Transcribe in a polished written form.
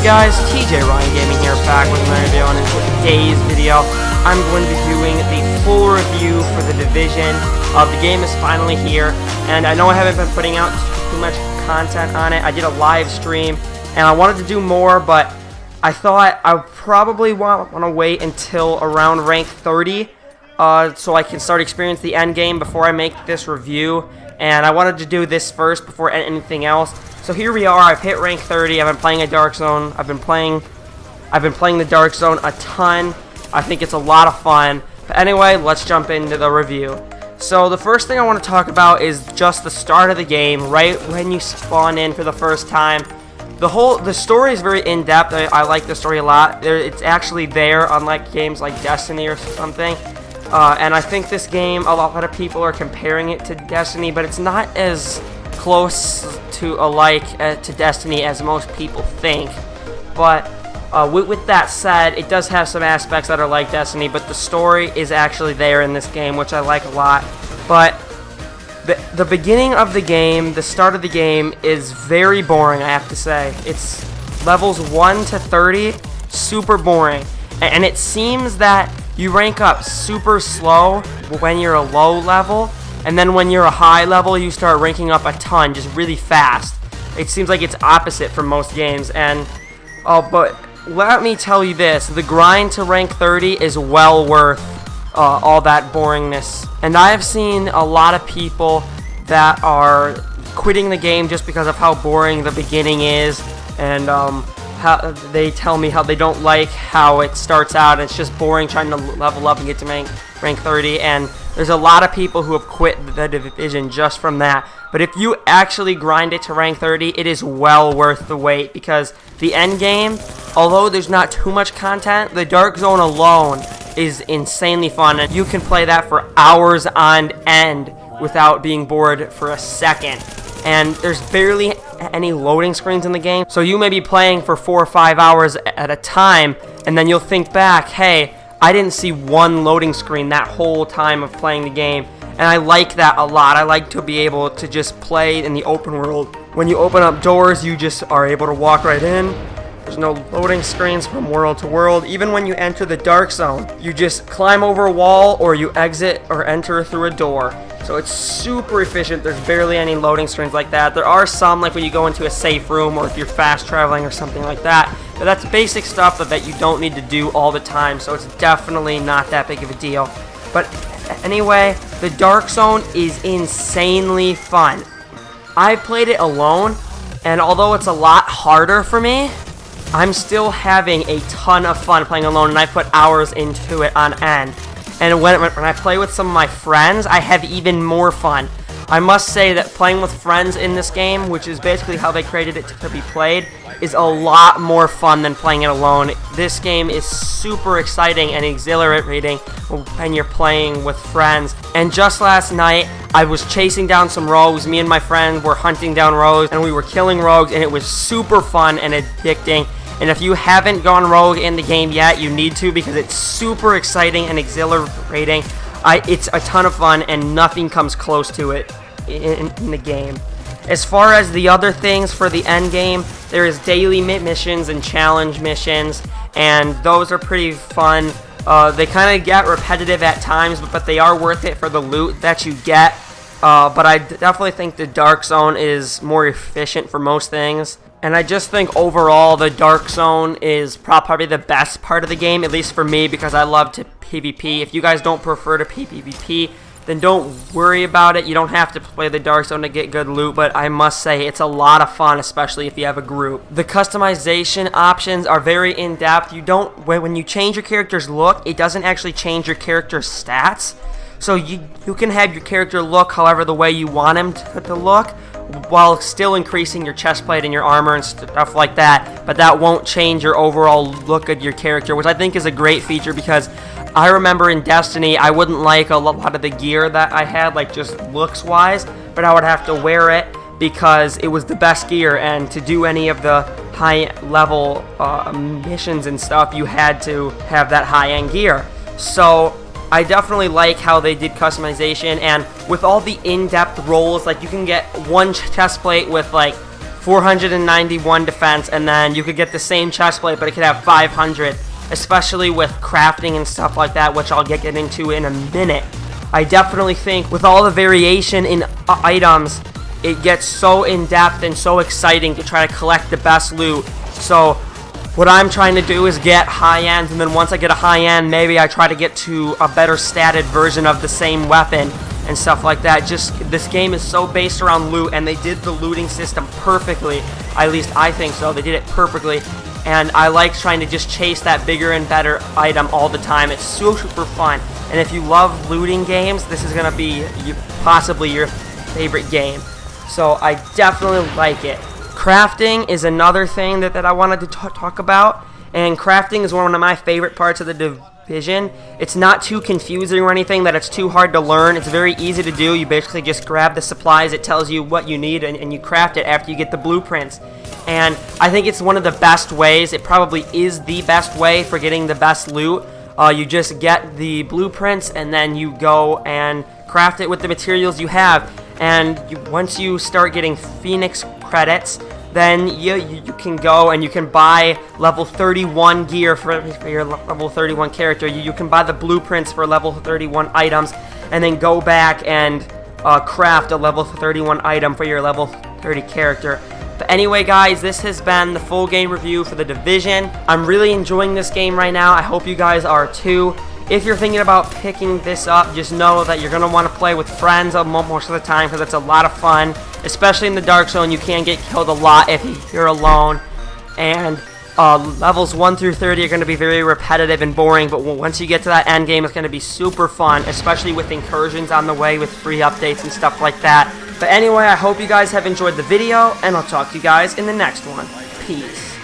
guys, Tjryan Gaming here, back with another video, and in today's video, I'm going to be doing the full review for The Division. The game is finally here, and I know I haven't been putting out too much content on it. I did a live stream, and I wanted to do more, but I thought I probably want to wait until around rank 30, so I can start experiencing the end game before I make this review. And I wanted to do this first before anything else. So here we are. I've hit rank 30. I've been playing a Dark Zone. I've been playing the Dark Zone a ton. I think it's a lot of fun. But anyway, let's jump into the review. So the first thing I want to talk about is just the start of the game, right when you spawn in for the first time. The story is very in-depth. I like the story a lot. It's actually there, unlike games like Destiny or something. And I think this game, a lot of people are comparing it to Destiny, but it's not as close to alike to Destiny as most people think. But with that said, it does have some aspects that are like Destiny, but the story is actually there in this game, which I like a lot. But the beginning of the game, the start of the game, is very boring, I have to say. It's levels 1 to 30, super boring. And it seems that you rank up super slow when you're a low level, and then when you're a high level, you start ranking up a ton, just really fast. It seems like it's opposite for most games, and but let me tell you this, the grind to rank 30 is well worth all that boringness. And I have seen a lot of people that are quitting the game just because of how boring the beginning is, and how they tell me how they don't like how it starts out. It's just boring trying to level up and get to rank 30, and there's a lot of people who have quit the Division just from that. But if you actually grind it to rank 30, it is well worth the wait, because the end game, although there's not too much content, the Dark Zone alone is insanely fun, and you can play that for hours on end without being bored for a second. And there's barely any loading screens in the game, so you may be playing for 4 or 5 hours at a time, and then you'll think back, hey, I didn't see one loading screen that whole time of playing the game. And I like that a lot. I like to be able to just play in the open world. When you open up doors, you just are able to walk right in. There's no loading screens from world to world. Even when you enter the Dark Zone, you just climb over a wall, or you exit or enter through a door. So it's super efficient. There's barely any loading screens like that. There are some, like when you go into a safe room, or if you're fast traveling or something like that. But that's basic stuff that you don't need to do all the time, so it's definitely not that big of a deal. But anyway, the Dark Zone is insanely fun. I played it alone, and although it's a lot harder for me, I'm still having a ton of fun playing alone, and I put hours into it on end. And when I play with some of my friends, I have even more fun. I must say that playing with friends in this game, which is basically how they created it to be played, is a lot more fun than playing it alone. This game is super exciting and exhilarating when you're playing with friends. And just last night, I was chasing down some rogues. Me and my friend were hunting down rogues, and we were killing rogues, and it was super fun and addicting. And if you haven't gone rogue in the game yet, you need to, because it's super exciting and exhilarating. It's a ton of fun, and nothing comes close to it in the game. As far as the other things for the end game, there is daily missions and challenge missions, and those are pretty fun. They kind of get repetitive at times, but they are worth it for the loot that you get. But I definitely think the Dark Zone is more efficient for most things. And I just think overall the Dark Zone is probably the best part of the game, at least for me, because I love to PvP. If you guys don't prefer to PvP, then don't worry about it. You don't have to play the Dark Zone to get good loot, but I must say it's a lot of fun, especially if you have a group. The customization options are very in-depth. When you change your character's look, it doesn't actually change your character's stats. So you can have your character look however the way you want him to look, while still increasing your chest plate and your armor and stuff like that, but that won't change your overall look of your character, which I think is a great feature, because I remember in Destiny, I wouldn't like a lot of the gear that I had, like just looks-wise, but I would have to wear it because it was the best gear, and to do any of the high-level missions and stuff, you had to have that high-end gear. So I definitely like how they did customization, and with all the in-depth roles, like you can get one chest plate with like 491 defense, and then you could get the same chest plate, but it could have 500, especially with crafting and stuff like that, which I'll get into in a minute. I definitely think with all the variation in items, it gets so in-depth and so exciting to try to collect the best loot. So what I'm trying to do is get high-end, and then once I get a high-end, maybe I try to get to a better statted version of the same weapon and stuff like that. Just, this game is so based around loot, and they did the looting system perfectly. At least I think so. They did it perfectly, and I like trying to just chase that bigger and better item all the time. It's so super fun, and if you love looting games, this is going to be possibly your favorite game. So I definitely like it. Crafting is another thing that I wanted to talk about, and crafting is one of my favorite parts of the division. It's not too confusing or anything that it's too hard to learn. It's very easy to do. You basically just grab the supplies, it tells you what you need, and you craft it after you get the blueprints. And I think it's one of the best ways. It probably is the best way for getting the best loot. You just get the blueprints, and then you go and craft it with the materials you have. And once you start getting Phoenix credits, then you can go and you can buy level 31 gear for your level 31 character. You can buy the blueprints for level 31 items, and then go back and craft a level 31 item for your level 30 character. But anyway, guys, this has been the full game review for The Division. I'm really enjoying this game right now. I hope you guys are too. If you're thinking about picking this up, just know that you're going to want to play with friends most of the time, because it's a lot of fun. Especially in the Dark Zone, you can get killed a lot if you're alone. And levels 1 through 30 are going to be very repetitive and boring, but once you get to that end game, it's going to be super fun, especially with incursions on the way with free updates and stuff like that. But anyway, I hope you guys have enjoyed the video, and I'll talk to you guys in the next one. Peace.